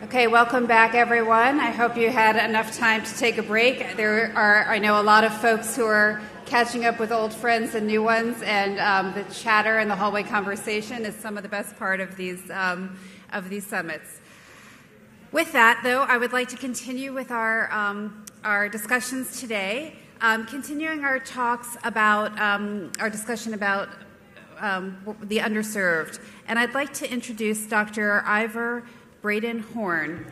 Okay, welcome back, everyone. I hope you had enough time to take a break. I know, a lot of folks who are catching up with old friends and new ones, and the chatter and the hallway conversation is some of the best part of these summits. With that, though, I would like to continue with our discussions today, continuing our talks about our discussion about the underserved. And I'd like to introduce Dr. Ivor Braden Horn.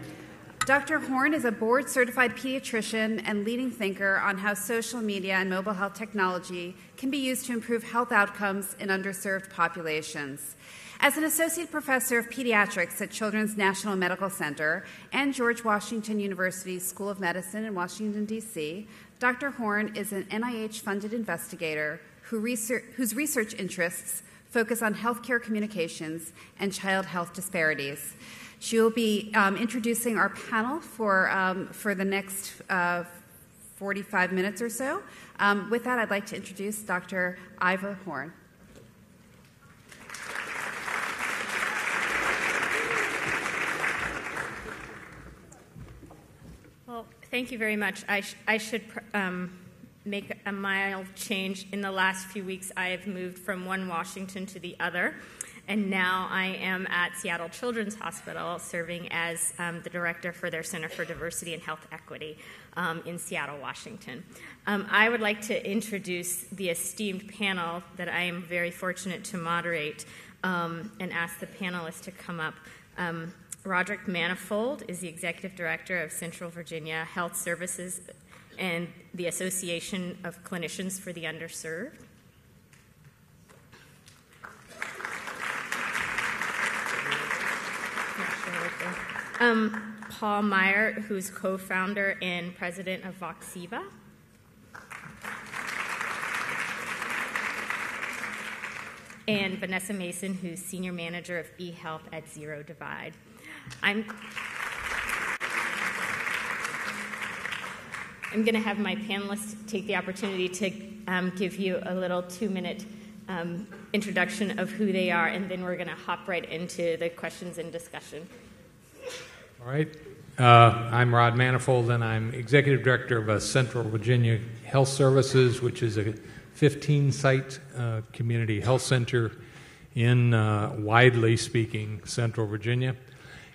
Dr. Horn is a board-certified pediatrician and leading thinker on how social media and mobile health technology can be used to improve health outcomes in underserved populations. As an associate professor of pediatrics at Children's National Medical Center and George Washington University School of Medicine in Washington, D.C., Dr. Horn is an NIH-funded investigator whose research interests focus on healthcare communications and child health disparities. She will be introducing our panel for the next 45 minutes or so. With that, I'd like to introduce Dr. Ivor Horn. Well, thank you very much. I should make a mild change. In the last few weeks, I have moved from one Washington to the other. And now I am at Seattle Children's Hospital serving as the director for their Center for Diversity and Health Equity in Seattle, Washington. I would like to introduce the esteemed panel that I am very fortunate to moderate and ask the panelists to come up. Roderick Manifold is the executive director of Central Virginia Health Services and the Association of Clinicians for the Underserved. Paul Meyer, who's co-founder and president of Voxiva. And Vanessa Mason, who's senior manager of eHealth at Zero Divide. I'm going to have my panelists take the opportunity to give you a little 2-minute introduction of who they are, and then we're going to hop right into the questions and discussion. All right. I'm Rod Manifold, and I'm Executive Director of Central Virginia Health Services, which is a 15-site community health center in, widely speaking, Central Virginia.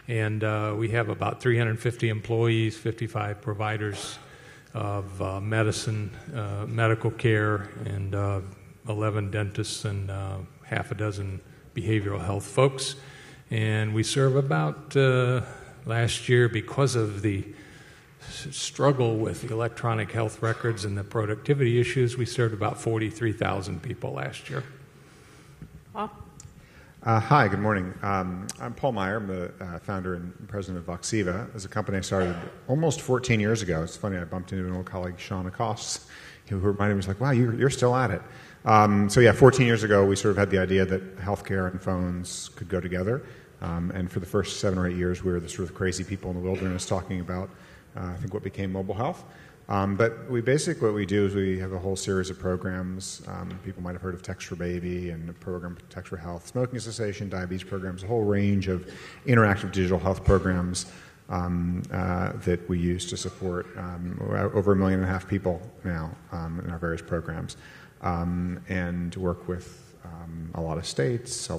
And we have about 350 employees, 55 providers of medicine, medical care, and 11 dentists and half a dozen behavioral health folks. And we serve about... last year, because of the struggle with electronic health records and the productivity issues, we served about 43,000 people last year. Paul? Hi, good morning. I'm Paul Meyer. I'm the founder and president of Voxiva. It's a company I started almost 14 years ago. It's funny, I bumped into an old colleague, Sean Acost, who reminded me, was like, wow, you're still at it. 14 years ago, we sort of had the idea that healthcare and phones could go together. And for the first 7 or 8 years, we were the sort of crazy people in the wilderness talking about, I think, what became mobile health. But what we do is we have a whole series of programs. People might have heard of Text for Baby and the program Text for Health, smoking cessation, diabetes programs, a whole range of interactive digital health programs that we use to support over 1.5 million people now in our various programs, and work with a lot of states,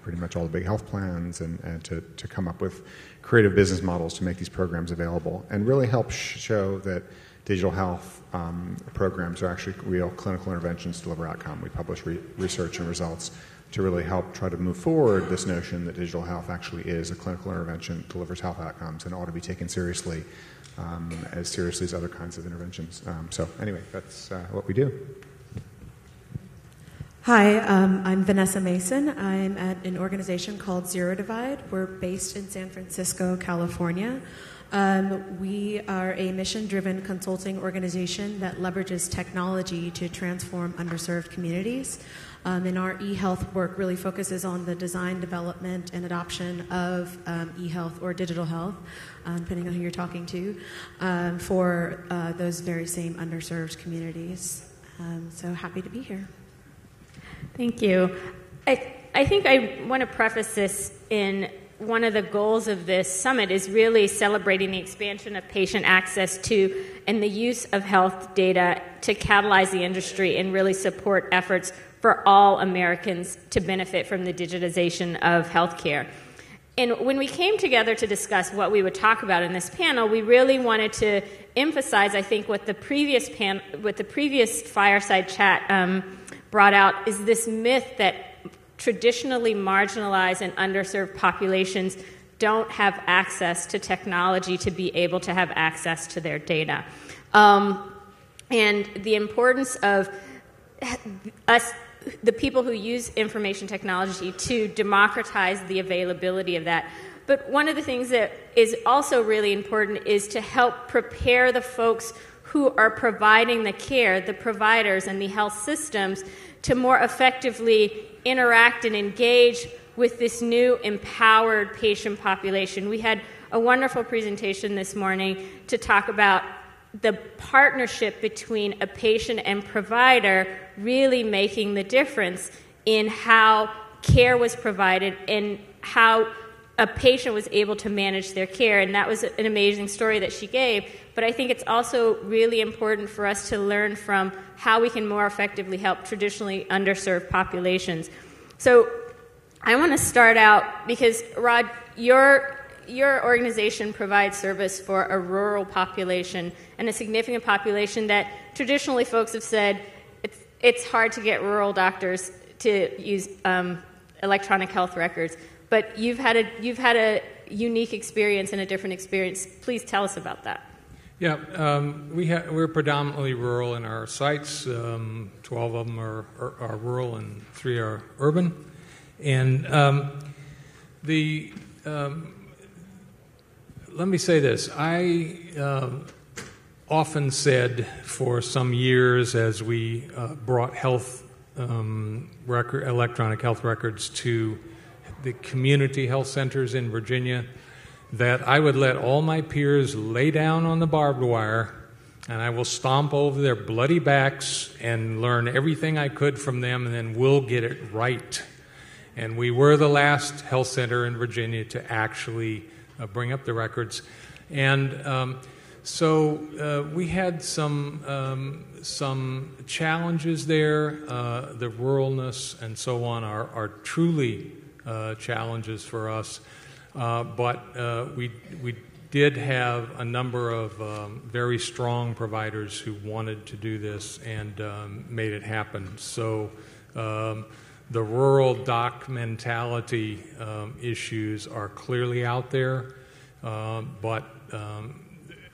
pretty much all the big health plans, and to come up with creative business models to make these programs available and really help show that digital health programs are actually real clinical interventions to deliver outcome. We publish research and results to really help try to move forward this notion that digital health actually is a clinical intervention, delivers health outcomes, and ought to be taken seriously, as seriously as other kinds of interventions. Anyway, that's what we do. Hi, I'm Vanessa Mason. I'm at an organization called Zero Divide. We're based in San Francisco, California. We are a mission-driven consulting organization that leverages technology to transform underserved communities. And our e-health work really focuses on the design, development, and adoption of e-health or digital health, depending on who you're talking to, for those very same underserved communities. So happy to be here. Thank you. I think I want to preface this in one of the goals of this summit is really celebrating the expansion of patient access to and the use of health data to catalyze the industry and really support efforts for all Americans to benefit from the digitization of healthcare. And when we came together to discuss what we would talk about in this panel, we really wanted to emphasize, I think, what the previous fireside chat brought out is this myth that traditionally marginalized and underserved populations don't have access to technology to be able to have access to their data. And the importance of us, the people who use information technology, to democratize the availability of that. But one of the things that is also really important is to help prepare the folks who are providing the care, the providers and the health systems, to more effectively interact and engage with this new empowered patient population. We had a wonderful presentation this morning to talk about the partnership between a patient and provider really making the difference in how care was provided and how a patient was able to manage their care. And that was an amazing story that she gave. But I think it's also really important for us to learn from how we can more effectively help traditionally underserved populations. So I want to start out because, Rod, your organization provides service for a rural population and a significant population that traditionally folks have said it's hard to get rural doctors to use electronic health records. But you've had a unique experience and a different experience. Please tell us about that. Yeah, we're predominantly rural in our sites. 12 of them are rural and 3 are urban. And let me say this. I often said for some years as we brought electronic health records to the community health centers in Virginia that I would let all my peers lay down on the barbed wire and I will stomp over their bloody backs and learn everything I could from them, and then we'll get it right. And we were the last health center in Virginia to actually bring up the records. And so we had some challenges there. The ruralness and so on are truly challenges for us. But we did have a number of very strong providers who wanted to do this and made it happen. So the rural doc mentality issues are clearly out there, but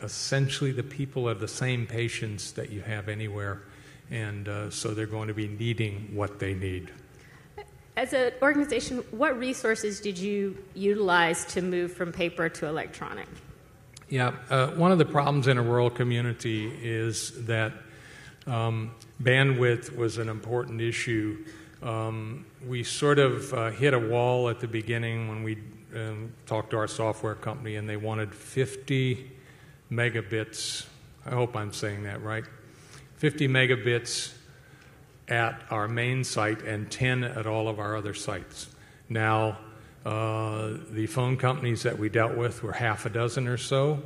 essentially the people are the same patients that you have anywhere, and so they're going to be needing what they need. As an organization, what resources did you utilize to move from paper to electronic? Yeah, one of the problems in a rural community is that bandwidth was an important issue. We sort of hit a wall at the beginning when we talked to our software company, and they wanted 50 megabits. I hope I'm saying that right. 50 megabits at our main site and 10 at all of our other sites. Now, the phone companies that we dealt with were half a dozen or so,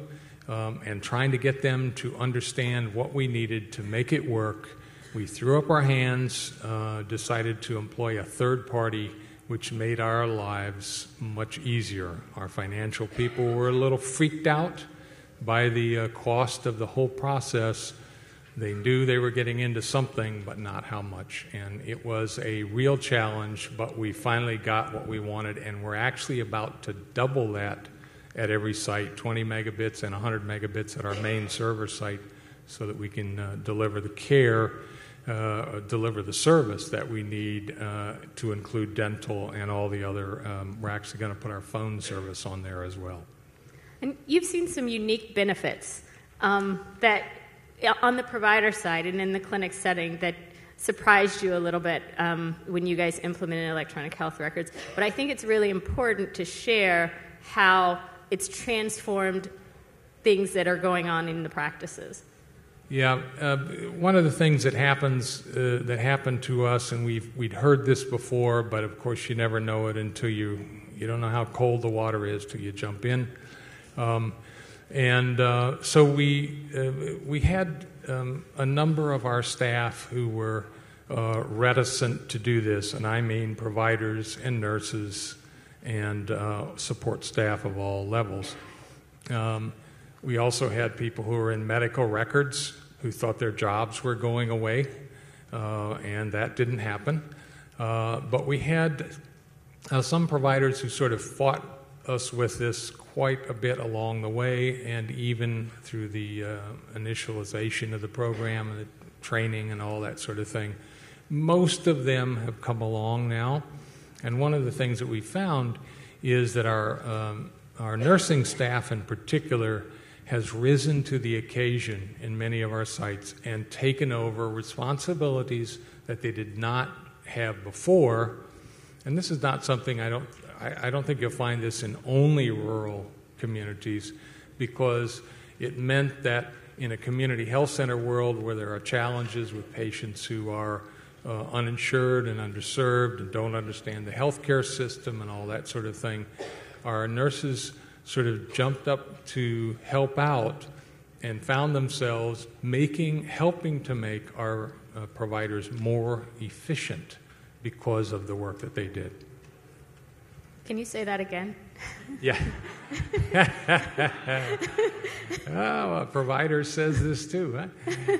and trying to get them to understand what we needed to make it work, we threw up our hands, decided to employ a third party, which made our lives much easier. Our financial people were a little freaked out by the cost of the whole process. They knew they were getting into something, but not how much. And it was a real challenge, but we finally got what we wanted, and we're actually about to double that at every site, 20 megabits and 100 megabits at our main server site, so that we can deliver the care, deliver the service that we need to include dental and all the other. We're actually going to put our phone service on there as well. And you've seen some unique benefits that on the provider side and in the clinic setting that surprised you a little bit when you guys implemented electronic health records. But I think it's really important to share how it's transformed things that are going on in the practices. Yeah, one of the things that happened to us, and we'd heard this before, but of course you never know it until you You don't know how cold the water is till you jump in. So we had a number of our staff who were reticent to do this, and I mean providers and nurses and support staff of all levels. We also had people who were in medical records who thought their jobs were going away, and that didn't happen. But we had some providers who sort of fought us with this quite a bit along the way, and even through the initialization of the program and the training and all that sort of thing. Most of them have come along now, and one of the things that we found is that our nursing staff in particular has risen to the occasion in many of our sites and taken over responsibilities that they did not have before. And this is not something I don't think you'll find this in only rural communities, because it meant that in a community health center world where there are challenges with patients who are uninsured and underserved and don't understand the healthcare system and all that sort of thing, our nurses sort of jumped up to help out and found themselves helping to make our providers more efficient because of the work that they did. Can you say that again? Yeah. Oh, a provider says this too.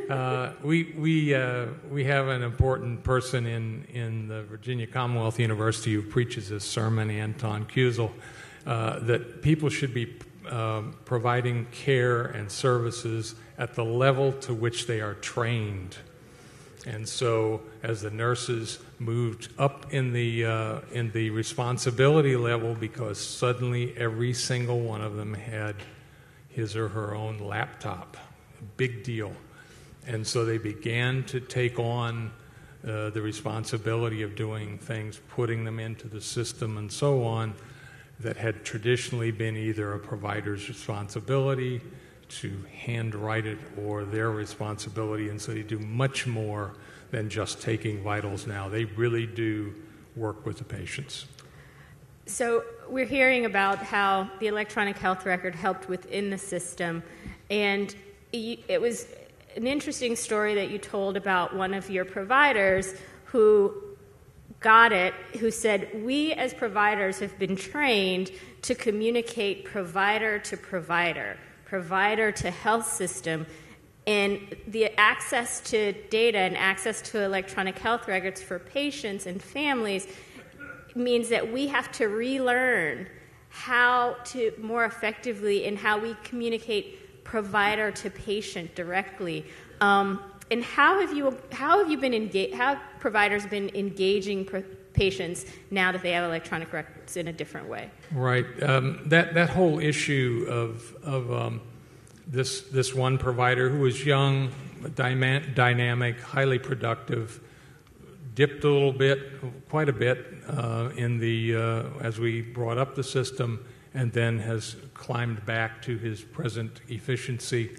Huh? We have an important person in the Virginia Commonwealth University who preaches this sermon, Anton Kuzel, that people should be providing care and services at the level to which they are trained. And so, as the nurses moved up in the responsibility level, because suddenly every single one of them had his or her own laptop, a big deal, and so they began to take on the responsibility of doing things, putting them into the system, and so on, that had traditionally been either a provider's responsibility to handwrite it or their responsibility, and so they do much more than just taking vitals now. They really do work with the patients. So we're hearing about how the electronic health record helped within the system, and it was an interesting story that you told about one of your providers who got it, who said, we as providers have been trained to communicate provider to provider, provider to health system, and the access to data and access to electronic health records for patients and families means that we have to relearn how to more effectively and how we communicate provider to patient directly. And how have providers been engaging patients now that they have electronic records in a different way? Right. That whole issue of this one provider who was young, dynamic, highly productive, dipped a little bit, quite a bit, as we brought up the system, and then has climbed back to his present efficiency.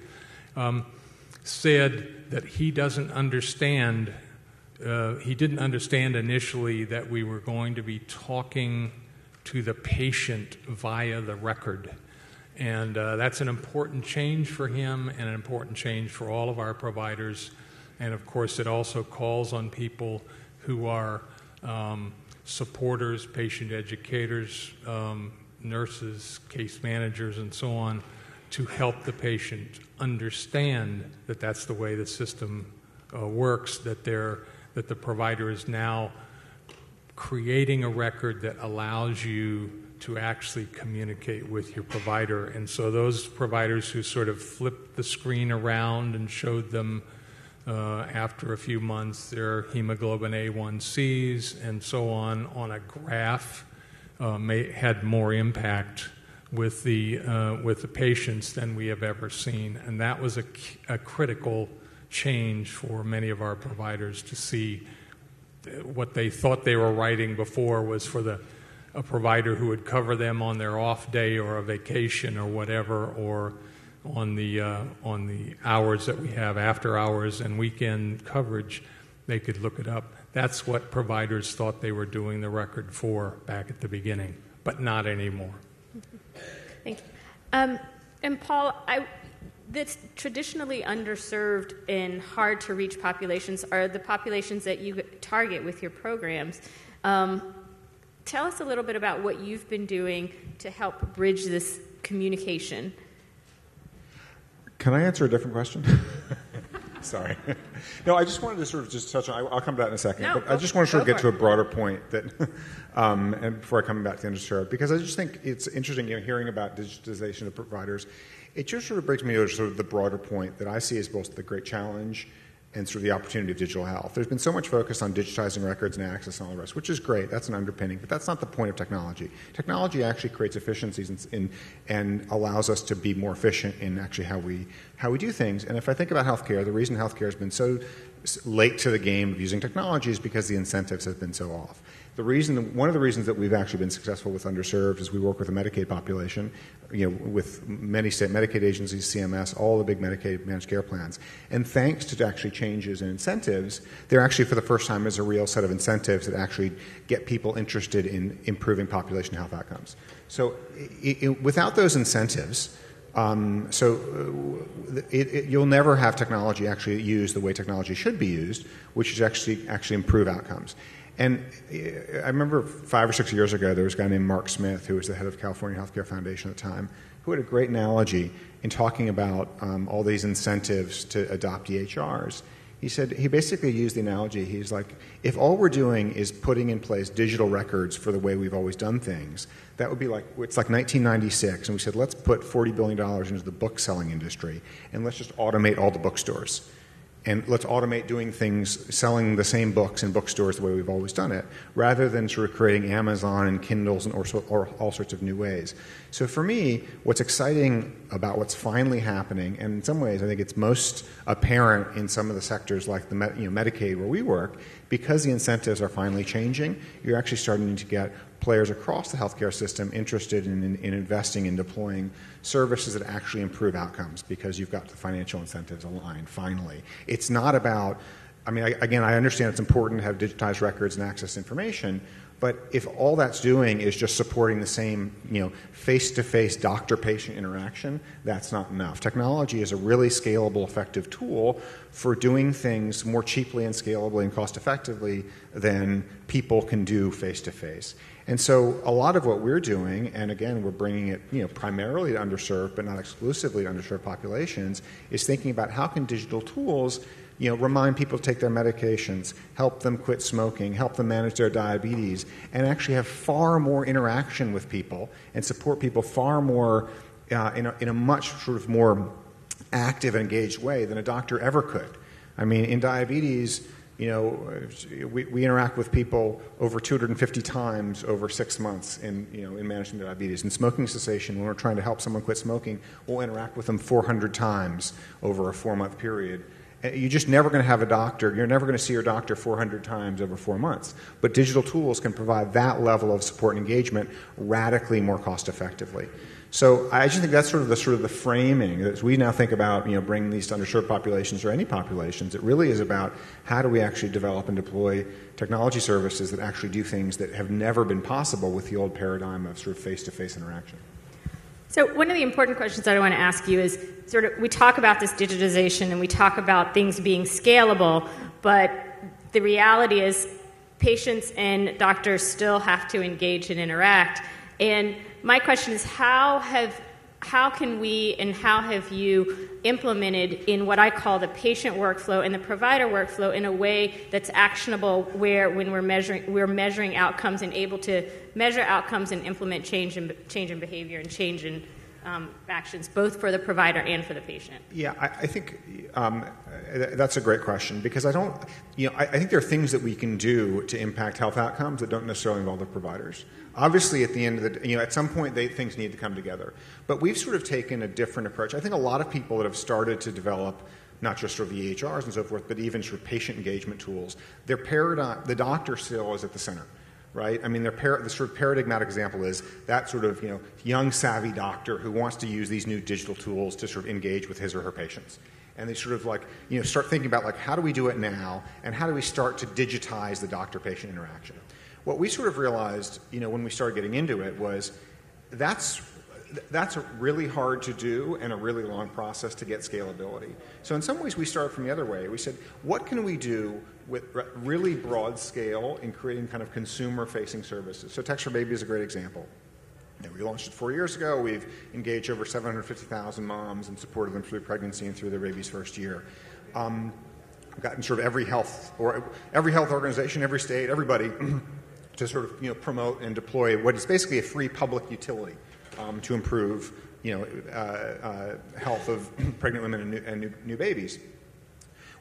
Said that he didn't understand initially that we were going to be talking to the patient via the record. And that's an important change for him and an important change for all of our providers. And of course, it also calls on people who are supporters, patient educators, nurses, case managers, and so on, to help the patient understand that that's the way the system works, that the provider is now creating a record that allows you to actually communicate with your provider. And so those providers who sort of flipped the screen around and showed them after a few months their hemoglobin A1Cs and so on a graph had more impact with the patients than we have ever seen. And that was a critical change for many of our providers to see. What they thought they were writing before was for a provider who would cover them on their off day or a vacation or whatever, or on the hours that we have, after hours and weekend coverage, they could look it up. That's what providers thought they were doing the record for back at the beginning. but not anymore. Thank you. And Paul, that's traditionally underserved and hard to reach populations are the populations that you target with your programs. Tell us a little bit about what you've been doing to help bridge this communication. Can I answer a different question? Sorry. No, I just wanted to sort of just touch on, I'll come back in a second, but I just want to sort of get to a broader point that, and before I come back to underserved, because I just think it's interesting, hearing about digitization of providers. It just sort of brings me to sort of the broader point that I see as both the great challenge and sort of the opportunity of digital health. There's been so much focus on digitizing records and access and all the rest, which is great. That's an underpinning, but that's not the point of technology. Technology actually creates efficiencies and allows us to be more efficient in actually how we do things. And if I think about healthcare, the reason healthcare has been so late to the game of using technology is because the incentives have been so off. One of the reasons that we've actually been successful with underserved is we work with the Medicaid population, with many state Medicaid agencies, CMS, all the big Medicaid managed care plans. And thanks to actually changes in incentives, there actually for the first time is a real set of incentives that actually get people interested in improving population health outcomes. So without those incentives, you'll never have technology actually used the way technology should be used, which is actually improve outcomes. And I remember 5 or 6 years ago, there was a guy named Mark Smith, who was the head of California Healthcare Foundation at the time, who had a great analogy in talking about all these incentives to adopt EHRs. He basically used the analogy, he's like, if all we're doing is putting in place digital records for the way we've always done things, that would be like, it's like 1996, and we said, let's put $40 billion into the book selling industry, and let's just automate all the bookstores. And let's automate doing things, selling the same books in bookstores the way we've always done it, rather than sort of creating Amazon and Kindles or all sorts of new ways. So for me, what's exciting about what's finally happening, and in some ways I think it's most apparent in some of the sectors like the Medicaid where we work, because the incentives are finally changing, you're actually starting to get players across the healthcare system interested in investing in deploying services that actually improve outcomes because you've got the financial incentives aligned, finally. It's not about, I understand it's important to have digitized records and access to information, but if all that's doing is just supporting the same, face-to-face doctor-patient interaction, that's not enough. Technology is a really scalable, effective tool for doing things more cheaply and scalably and cost-effectively than people can do face-to-face. And so a lot of what we're doing, and again, we're bringing it primarily to underserved, but not exclusively to underserved populations, is thinking about how can digital tools remind people to take their medications, help them quit smoking, help them manage their diabetes, and actually have far more interaction with people and support people far more in a much sort of more active and engaged way than a doctor ever could. I mean, in diabetes, we interact with people over 250 times over 6 months in managing diabetes. In smoking cessation, when we're trying to help someone quit smoking, we'll interact with them 400 times over a 4-month period. You're just never going to have a doctor. You're never going to see your doctor 400 times over 4 months. But digital tools can provide that level of support and engagement radically more cost effectively. So I just think that's sort of the framing. As we now think about bringing these to underserved populations or any populations, it really is about how do we actually develop and deploy technology services that actually do things that have never been possible with the old paradigm of sort of face-to-face interaction. So one of the important questions that I want to ask you is we talk about this digitization and we talk about things being scalable, but the reality is patients and doctors still have to engage and interact. And my question is, how can we and how have you implemented in what I call the patient workflow and the provider workflow in a way that's actionable, where when we're measuring outcomes and able to measure outcomes and implement change in behavior and change in actions, both for the provider and for the patient? Yeah, I think that's a great question, because I think there are things that we can do to impact health outcomes that don't necessarily involve the providers. Obviously, at the end of the day, at some point, things need to come together. But we've sort of taken a different approach. I think a lot of people that have started to develop not just sort of the EHRs and so forth, but even sort of patient engagement tools, their paradigm, the doctor still is at the center. Right? I mean, the sort of paradigmatic example is that sort of young, savvy doctor who wants to use these new digital tools to sort of engage with his or her patients. And they sort of start thinking about how do we do it now, and how do we start to digitize the doctor-patient interaction. what we sort of realized, when we started getting into it was that's really hard to do and a really long process to get scalability. So in some ways we started from the other way. We said, what can we do with really broad scale in creating kind of consumer-facing services? So Text for Baby is a great example. We launched it 4 years ago. We've engaged over 750,000 moms and supported them through pregnancy and through their baby's first year. We've gotten sort of every health organization, every state, everybody to sort of promote and deploy what is basically a free public utility to improve health of pregnant women and new babies.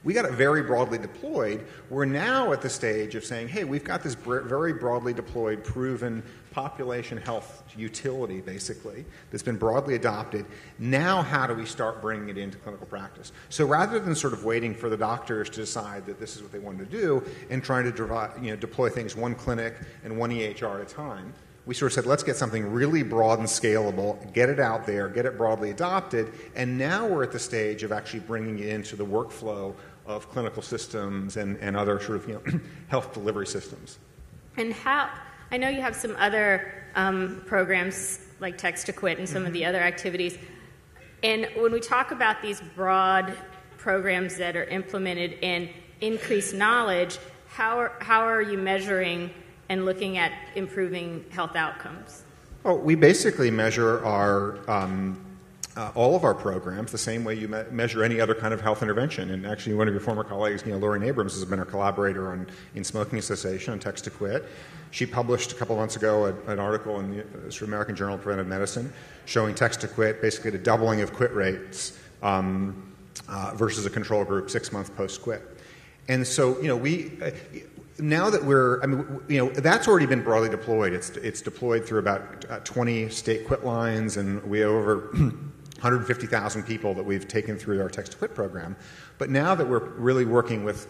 We got it very broadly deployed. We're now at the stage of saying, hey, we've got this very broadly deployed, proven population health utility, basically, that's been broadly adopted. Now how do we start bringing it into clinical practice? So rather than sort of waiting for the doctors to decide that this is what they want to do and trying to deploy things one clinic and one EHR at a time, we sort of said, let's get something really broad and scalable, get it out there, get it broadly adopted, and now we're at the stage of actually bringing it into the workflow of clinical systems and other sort of health delivery systems. And I know you have some other programs like Text to Quit and some of the other activities. And when we talk about these broad programs that are implemented and increase knowledge, how are you measuring and looking at improving health outcomes? Oh, we basically measure our all of our programs the same way you measure any other kind of health intervention. And actually, one of your former colleagues, Lauren Abrams, has been our collaborator in smoking cessation on Text to Quit. She published a couple months ago an article in the American Journal of Preventive Medicine showing Text to Quit, basically the doubling of quit rates versus a control group 6 months post-quit. And so, now that that's already been broadly deployed. It's deployed through about 20 state quit lines, and we have over 150,000 people that we've taken through our Text to Quit program. But now that we're really working with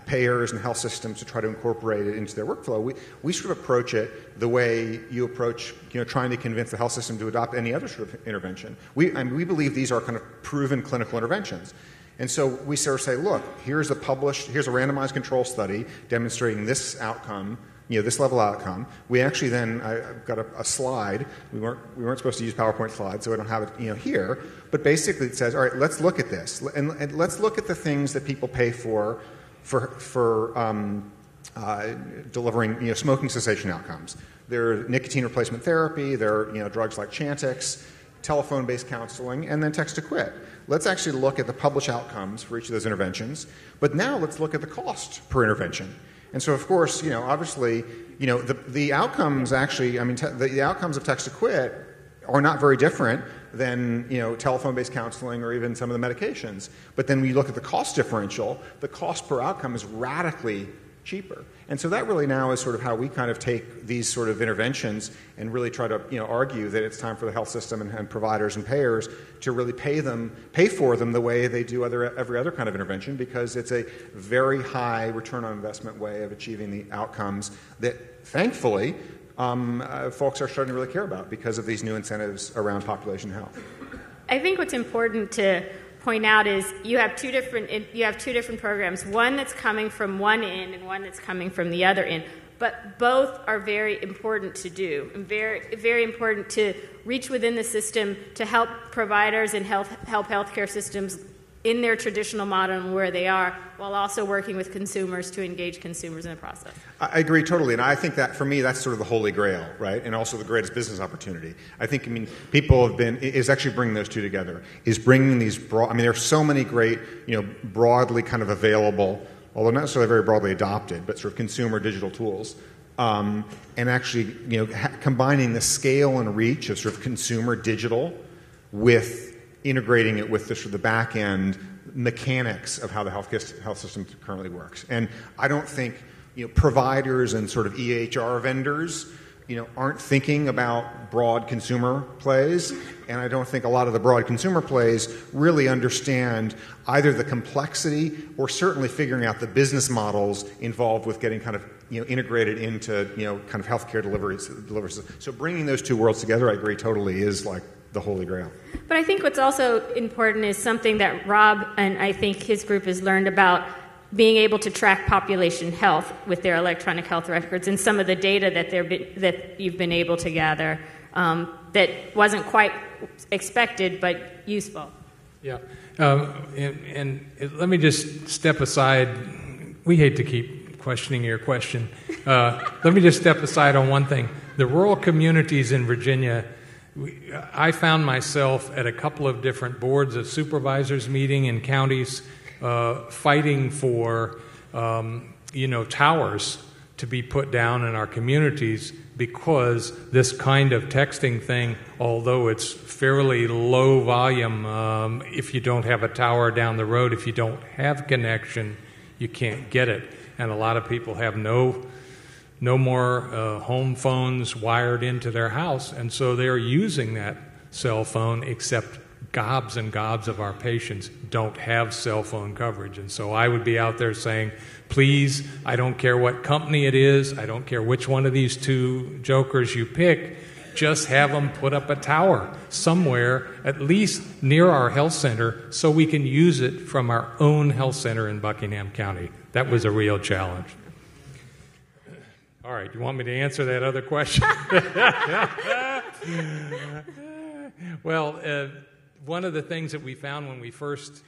payers and health systems to try to incorporate it into their workflow, we sort of approach it the way you approach, trying to convince the health system to adopt any other sort of intervention. We believe these are kind of proven clinical interventions. And so we sort of say, look, here's a randomized control study demonstrating this outcome, this level outcome. We actually then, I've got a slide. We weren't supposed to use PowerPoint slides, so I don't have it, here. But basically, it says, all right, let's look at this, and let's look at the things that people pay for delivering, smoking cessation outcomes. There are nicotine replacement therapy. There are, drugs like Chantix, telephone-based counseling, and then Text to Quit. Let's actually look at the published outcomes for each of those interventions. But now let's look at the cost per intervention. And so, of course, obviously, the outcomes actually, the outcomes of Text to Quit are not very different than, telephone-based counseling or even some of the medications. But then when you look at the cost differential, the cost per outcome is radically cheaper. And so that really now is sort of how we kind of take these sort of interventions and really try to, argue that it's time for the health system and providers and payers to really pay for them the way they do every other kind of intervention, because it's a very high return on investment way of achieving the outcomes that, thankfully, folks are starting to really care about because of these new incentives around population health. I think what's important to point out is you have two different programs, one that's coming from one end and one that's coming from the other end, but both are very important to do and very, very important to reach within the system to help providers and help healthcare systems in their traditional model and where they are, while also working with consumers to engage consumers in the process. I agree totally, and I think that for me that's sort of the Holy Grail, right? And also the greatest business opportunity. I think, people is actually bringing those two together, is bringing these broad, there's so many great, broadly kind of available, although not necessarily very broadly adopted, but sort of consumer digital tools. And actually, combining the scale and reach of sort of consumer digital with integrating it with the back end mechanics of how the health system currently works. And I don't think providers and sort of EHR vendors aren't thinking about broad consumer plays, and I don't think a lot of the broad consumer plays really understand either the complexity or certainly figuring out the business models involved with getting kind of integrated into kind of healthcare delivery. So bringing those two worlds together, I agree totally, is like the Holy Grail. But I think what's also important is something that Rob and I think his group has learned about being able to track population health with their electronic health records and some of the data that you've been able to gather that wasn't quite expected but useful. Yeah, and let me just step aside. We hate to keep questioning your question. Let me just step aside on one thing. The rural communities in Virginia, I found myself at a couple of different boards of supervisors meeting in counties fighting for, towers to be put down in our communities because this kind of texting thing, although it's fairly low volume, if you don't have a tower down the road, if you don't have connection, you can't get it. And a lot of people have no more home phones wired into their house, and so they're using that cell phone, except gobs and gobs of our patients don't have cell phone coverage. And so I would be out there saying, please, I don't care what company it is, I don't care which one of these two jokers you pick, just have them put up a tower somewhere, at least near our health center, so we can use it from our own health center in Buckingham County. That was a real challenge. All right, you want me to answer that other question? Well, one of the things that we found when we first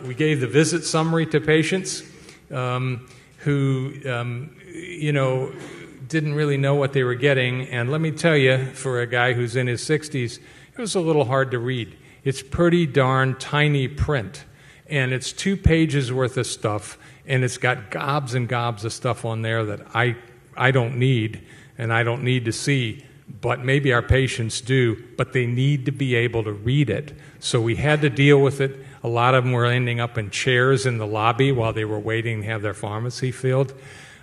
we gave the visit summary to patients who didn't really know what they were getting, and let me tell you, for a guy who's in his 60s, it was a little hard to read. It's pretty darn tiny print, and it's 2 pages worth of stuff, and it's got gobs and gobs of stuff on there that I don't need, and I don't need to see, but maybe our patients do, but they need to be able to read it. So we had to deal with it. A lot of them were ending up in chairs in the lobby while they were waiting to have their pharmacy filled.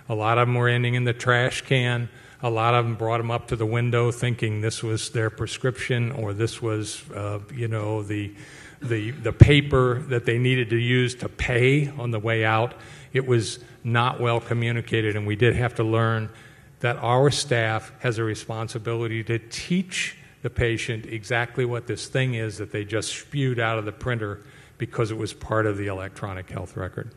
A lot of them were ending in the trash can. A lot of them brought them up to the window thinking this was their prescription or this was, the paper that they needed to use to pay on the way out. It was not well communicated, and we did have to learn that our staff has a responsibility to teach the patient exactly what this thing is that they just spewed out of the printer because it was part of the electronic health record.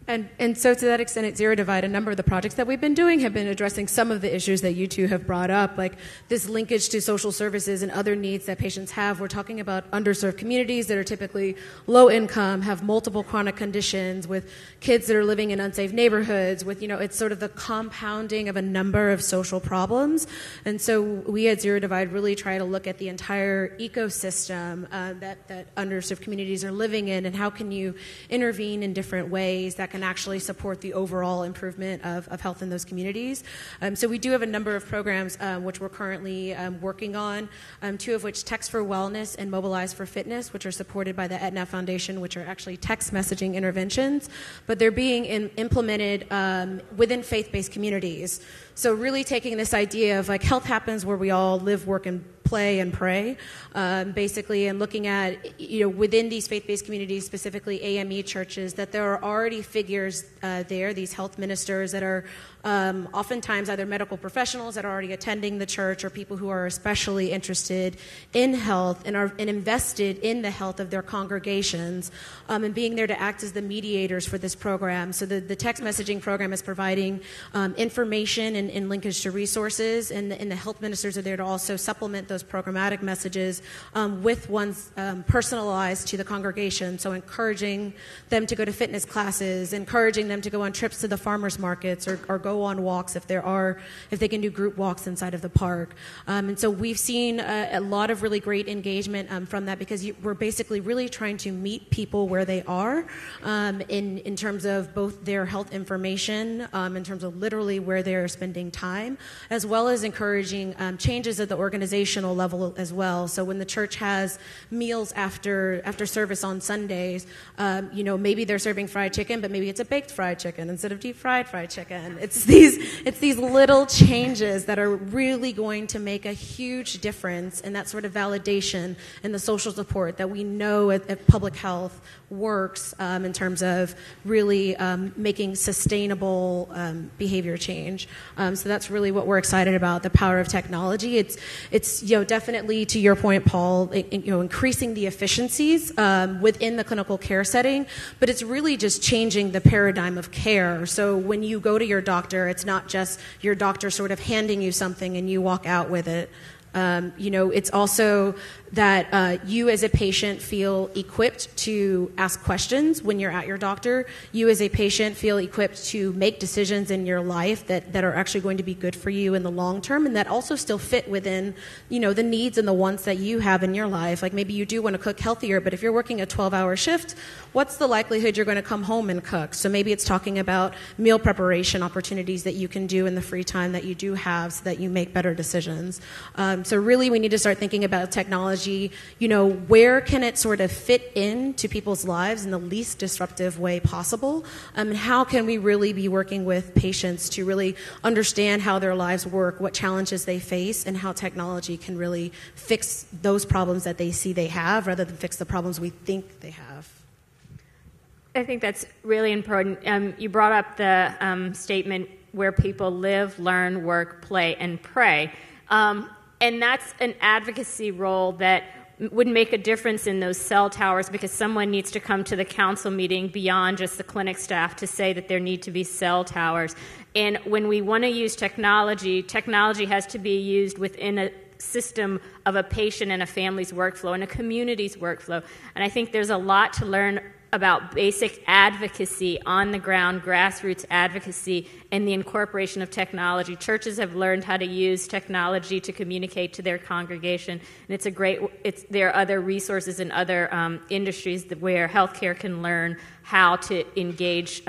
And so to that extent, at Zero Divide, a number of the projects that we've been doing have been addressing some of the issues that you two have brought up, like this linkage to social services and other needs that patients have. We're talking about underserved communities that are typically low income, have multiple chronic conditions, with kids that are living in unsafe neighborhoods, with, it's sort of the compounding of a number of social problems. And so we at Zero Divide really try to look at the entire ecosystem that underserved communities are living in, and how can you intervene in different ways that can actually support the overall improvement of health in those communities. So we do have a number of programs which we're currently working on, 2 of which, Text for Wellness and Mobilize for Fitness, which are supported by the Aetna Foundation, which are actually text messaging interventions, but they're being implemented within faith-based communities. So really taking this idea of like health happens where we all live, work, and play and pray, basically, and looking at, within these faith-based communities, specifically AME churches, that there are already figures there, these health ministers that are oftentimes either medical professionals that are already attending the church or people who are especially interested in health and are invested in the health of their congregations, and being there to act as the mediators for this program. So the text messaging program is providing information and linkage to resources, and the health ministers are there to also supplement those programmatic messages with ones personalized to the congregation. So encouraging them to go to fitness classes, encouraging them to go on trips to the farmers markets, or go on walks if they can do group walks inside of the park. And so we've seen a lot of really great engagement from that, because we're basically really trying to meet people where they are in terms of both their health information, in terms of literally where they're spending time, as well as encouraging changes at the organizational level as well. So when the church has meals after service on Sundays, maybe they're serving fried chicken, but maybe it's a baked fried chicken instead of deep fried chicken. It's these little changes that are really going to make a huge difference in that sort of validation and the social support that we know at public health works in terms of really making sustainable behavior change. So that's really what we're excited about, the power of technology. It's definitely, to your point, Paul, increasing the efficiencies within the clinical care setting, but it's really just changing the paradigm of care. So when you go to your doctor, it's not just your doctor sort of handing you something and you walk out with it. It's also that you as a patient feel equipped to ask questions when you're at your doctor. You as a patient feel equipped to make decisions in your life that are actually going to be good for you in the long term, and that also still fit within, the needs and the wants that you have in your life. Like maybe you do want to cook healthier, but if you're working a 12-hour shift, what's the likelihood you're going to come home and cook? So maybe it's talking about meal preparation opportunities that you can do in the free time that you do have so that you make better decisions. So really we need to start thinking about technology. Where can it sort of fit into people's lives in the least disruptive way possible? And how can we really be working with patients to really understand how their lives work, what challenges they face, and how technology can really fix those problems that they see they have rather than fix the problems we think they have? I think that's really important. You brought up the statement where people live, learn, work, play, and pray. And that's an advocacy role that would make a difference in those cell towers, because someone needs to come to the council meeting beyond just the clinic staff to say that there need to be cell towers. And when we want to use technology has to be used within a system of a patient and a family's workflow and a community's workflow. And I think there's a lot to learn about basic advocacy, on-the-ground, grassroots advocacy, and the incorporation of technology. Churches have learned how to use technology to communicate to their congregation, and there are other resources in other industries where healthcare can learn how to engage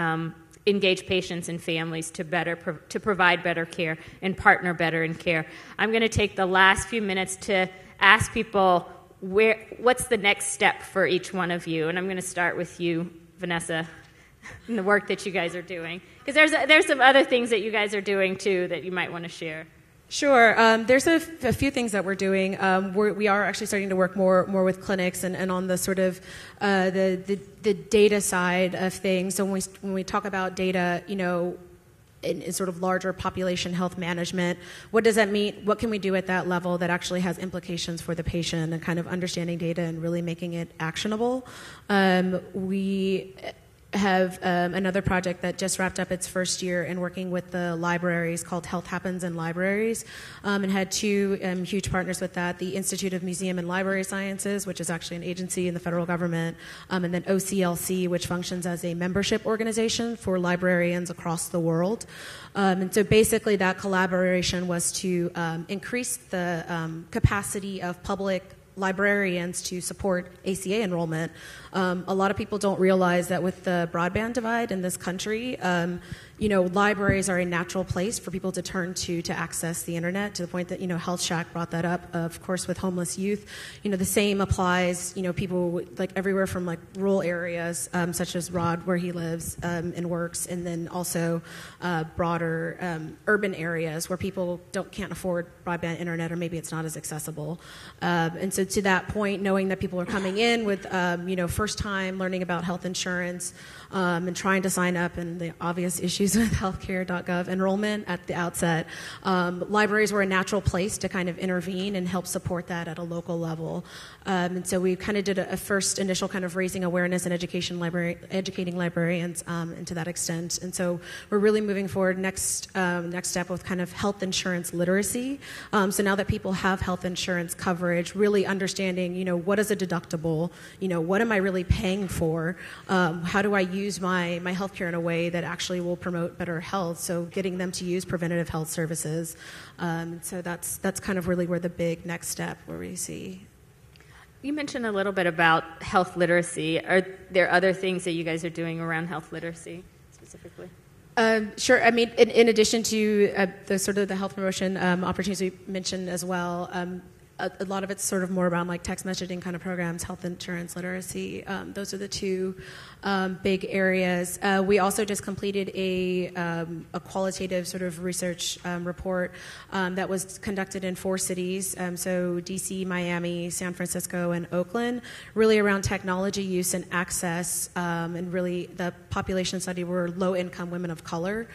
patients and families to provide better care and partner better in care. I'm going to take the last few minutes to ask people what's the next step for each one of you? And I'm going to start with you, Vanessa, and the work that you guys are doing. Because there's some other things that you guys are doing, too, that you might want to share. Sure. There's a few things that we're doing. We are actually starting to work more with clinics and on the sort of the data side of things. So when we talk about data, in sort of larger population health management, what does that mean? What can we do at that level that actually has implications for the patient and kind of understanding data and really making it actionable? We have another project that just wrapped up its first year in working with the libraries called Health Happens in Libraries, and had two huge partners with that, the Institute of Museum and Library Sciences, which is actually an agency in the federal government, and then OCLC, which functions as a membership organization for librarians across the world. And so basically that collaboration was to increase the capacity of public librarians to support ACA enrollment. A lot of people don't realize that with the broadband divide in this country, libraries are a natural place for people to turn to access the internet, to the point that, Health Shack brought that up, of course, with homeless youth. The same applies, people like everywhere from like rural areas, such as Rod, where he lives and works, and then also broader urban areas where people can't afford broadband internet, or maybe it's not as accessible. And so to that point, knowing that people are coming in with, first time learning about health insurance, and trying to sign up, and the obvious issues with healthcare.gov enrollment at the outset, libraries were a natural place to kind of intervene and help support that at a local level. And so we kind of did a first initial kind of raising awareness and educating librarians and to that extent. And so we're really moving forward next step with kind of health insurance literacy. So now that people have health insurance coverage, really understanding, what is a deductible? What am I really paying for? How do I use my healthcare in a way that actually will promote better health? So getting them to use preventative health services. So that's kind of really where the big next step where we see. You mentioned a little bit about health literacy. Are there other things that you guys are doing around health literacy specifically? Sure. I mean, in addition to the sort of the health promotion opportunities we mentioned as well, a lot of it's sort of more around like text messaging kind of programs, health insurance literacy. Those are the two big areas. We also just completed a qualitative sort of research report that was conducted in 4 cities, so DC, Miami, San Francisco, and Oakland, really around technology use and access, and really the population study were low-income women of color.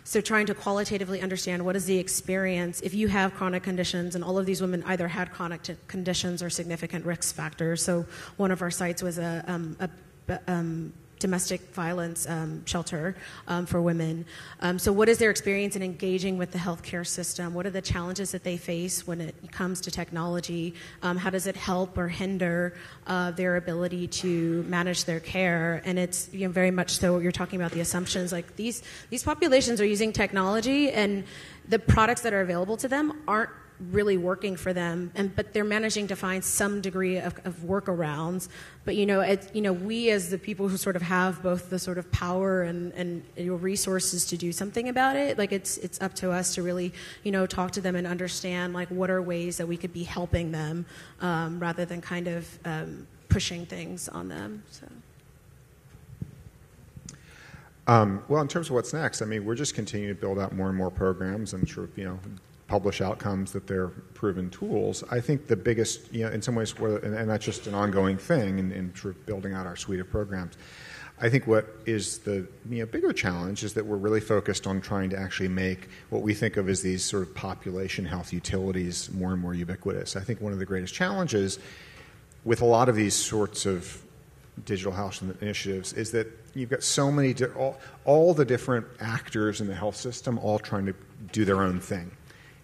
So trying to qualitatively understand what is the experience if you have chronic conditions, and all of these women either had chronic conditions or significant risk factors. So one of our sites was a domestic violence shelter for women. So what is their experience in engaging with the healthcare system? What are the challenges that they face when it comes to technology? How does it help or hinder their ability to manage their care? And it's very much so you're talking about the assumptions, like these populations are using technology, and the products that are available to them aren't really working for them, but they're managing to find some degree of workarounds. But we as the people who sort of have both the sort of power and resources to do something about it, like it's up to us to really talk to them and understand like what are ways that we could be helping them rather than kind of pushing things on them. So. Well, in terms of what's next, I mean, we're just continuing to build out more and more programs and sort of publish outcomes that they're proven tools. I think the biggest, in some ways, and that's just an ongoing thing in sort of building out our suite of programs. I think what is the bigger challenge is that we're really focused on trying to actually make what we think of as these sort of population health utilities more and more ubiquitous. I think one of the greatest challenges with a lot of these sorts of digital health initiatives is that you've got so many, all the different actors in the health system all trying to do their own thing.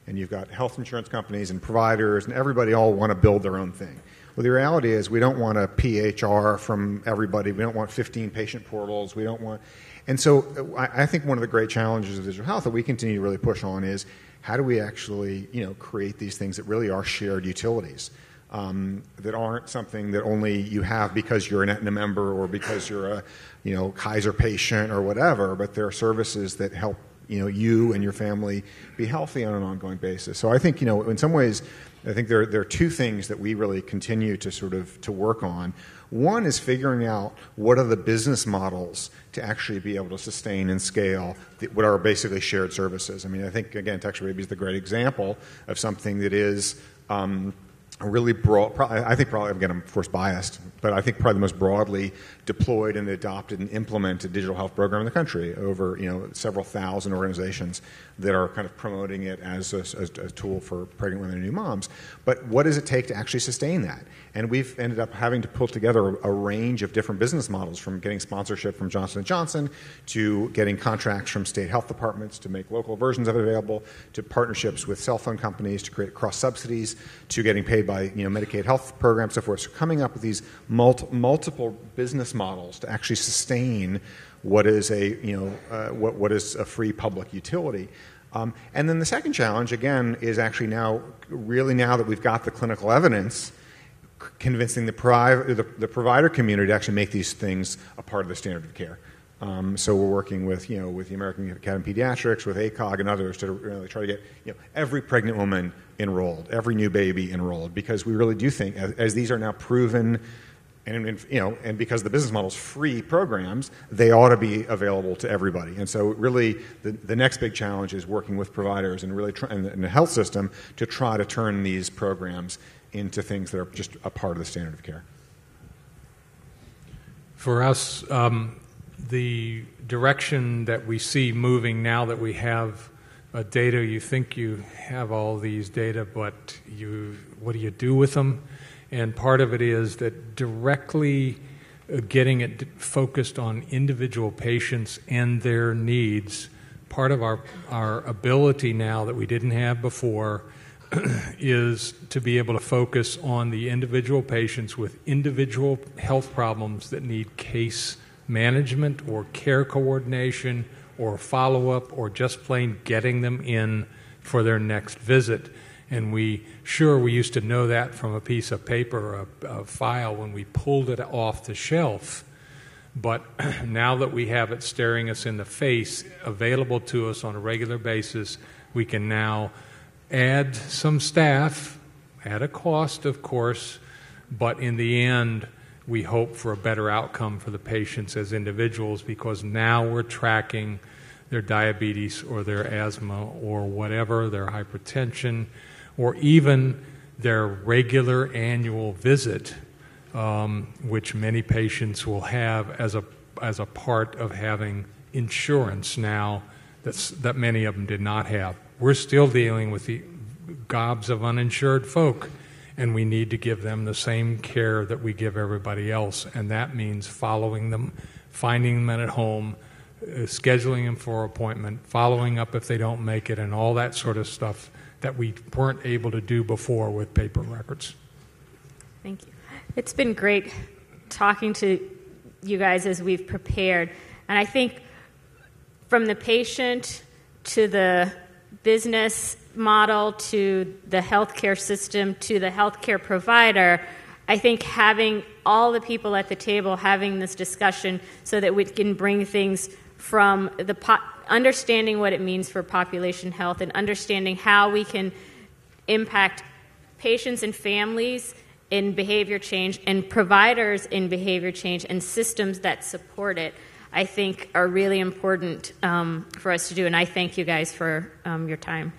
And you've got health insurance companies and providers, and everybody all want to build their own thing. Well, the reality is we don't want a PHR from everybody. We don't want 15 patient portals. We don't want... And so I think one of the great challenges of digital health that we continue to really push on is how do we actually create these things that really are shared utilities, that aren't something that only you have because you're an Aetna member or because you're a Kaiser patient or whatever, but there are services that help you and your family be healthy on an ongoing basis. So I think, in some ways, I think there are 2 things that we really continue to sort of to work on. One is figuring out what are the business models to actually be able to sustain and scale what are basically shared services. I mean, I think, again, Texture Baby is the great example of something that is a really broad, I think probably, again, I'm of course biased, but I think probably the most broadly deployed and adopted and implemented digital health program in the country. Over several thousand organizations that are kind of promoting it as a tool for pregnant women and new moms. But what does it take to actually sustain that? And we've ended up having to pull together a range of different business models, from getting sponsorship from Johnson & Johnson to getting contracts from state health departments to make local versions of it available, to partnerships with cell phone companies to create cross subsidies, to getting paid by Medicaid health programs, so forth. So coming up with these multiple business models to actually sustain what is what is a free public utility. And then the second challenge, again, is actually now that we've got the clinical evidence, convincing the provider community to actually make these things a part of the standard of care. So we're working with the American Academy of Pediatrics, with ACOG and others to really try to get every pregnant woman enrolled, every new baby enrolled, because we really do think, as these are now proven, and because the business model is free programs, they ought to be available to everybody. And so really the next big challenge is working with providers and really in the health system to try to turn these programs into things that are just a part of the standard of care. For us, the direction that we see moving now that we have data, you think you have all these data, but what do you do with them? And part of it is that directly getting it focused on individual patients and their needs. Part of our ability now that we didn't have before is to be able to focus on the individual patients with individual health problems that need case management or care coordination or follow-up or just plain getting them in for their next visit. And we used to know that from a piece of paper, a file, when we pulled it off the shelf. But now that we have it staring us in the face, available to us on a regular basis, we can now add some staff, at a cost, of course, but in the end, we hope for a better outcome for the patients as individuals, because now we're tracking their diabetes or their asthma or whatever, their hypertension, or even their regular annual visit, which many patients will have as a part of having insurance now that many of them did not have. We're still dealing with the gobs of uninsured folk, and we need to give them the same care that we give everybody else, and that means following them, finding them at home, scheduling them for appointment, following up if they don't make it, and all that sort of stuff that we weren't able to do before with paper records. Thank you. It's been great talking to you guys as we've prepared, and I think from the patient to the business model to the healthcare system to the healthcare provider, I think having all the people at the table having this discussion so that we can bring things from the understanding what it means for population health and understanding how we can impact patients and families in behavior change and providers in behavior change and systems that support it, I think are really important for us to do. And I thank you guys for your time.